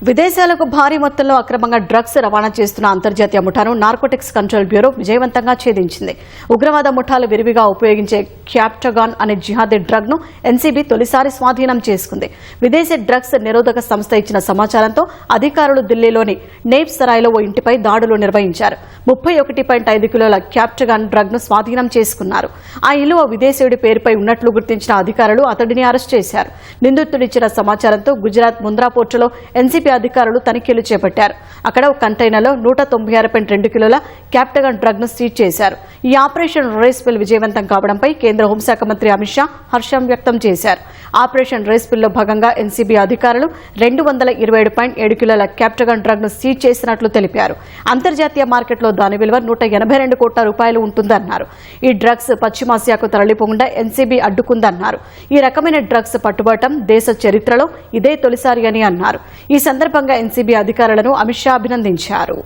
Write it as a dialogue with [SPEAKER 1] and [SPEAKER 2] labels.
[SPEAKER 1] విదేశాలకు భారీ మొత్తంలో అక్రమంగా డ్రగ్స్ రవాణా చేస్తున్న అంతర్జాతీయ ముఠాను నార్కోటిక్స్ కంట్రోల్ బ్యూరో విజయవంతంగా ఛేదించింది. ఉగ్రవాద ముఠాలు విరివిగా ఉపయోగించే క్యాప్టగాన్ అనే జిహాదీ డ్రగ్ ను ఎన్సీబీ తొలిసారి స్వాధీనం చేసుకుంది. విదేశీ డ్రగ్స్ నిరోధక సంస్థ ఇచ్చిన సమాచారంతో అధికారులు ఢిల్లీలోని నేబ్ సరాయ్లో ఓ ఇంటిపై దాడులు నిర్వహించారు. 31.5 కిలోల క్యాప్టగాన్ డ్రగ్ ను స్వాధీనం చేసుకున్నారు. ఆ ఇల్లు ఓ విదేశీయుడి పేరుపై ఉన్నట్లు గుర్తించిన అధికారులు అతడిని అరెస్ట్ చేశారు. నిందితుడిచ్చిన సమాచారంతో గుజరాత్ ముంద్రా పోర్టులో ఎన్సీబీ అధికారులు తనిఖీలు చేపట్టారు. అక్కడ ఒక కంటైనర్లో 196.2 కిలోల క్యాప్టగాన్ డ్రగ్ ను సీజ్ చేశారు. ఈ ఆపరేషన్ రేస్ పిల్ విజయవంతం కావడంపై కేంద్ర హోంశాఖ మంత్రి అమిత్ షా హర్షం వ్యక్తం చేశారు. ఆపరేషన్ రేస్ పిల్ లో భాగంగా ఎన్సీబీ అధికారులు 227.7 కిలోల క్యాప్టగాన్ డ్రగ్ ను సీజ్ చేసినట్లు తెలిపారు. అంతర్జాతీయ మార్కెట్లో దాని విలువ 182 కోట్ల రూపాయలు ఉంటుందన్నారు. ఈ డ్రగ్స్ పశ్చిమాసియాకు తరలిపోకుండా ఎన్సీబీ అడ్డుకుందన్నారు. ఈ రకమైన డ్రగ్స్ పట్టుబడటం దేశ చరిత్రలో ఇదే తొలిసారి అని అన్నారు. ఈ సందర్భంగా ఎన్సీబీ అధికారులను అమిత్ షా అభినందించారు.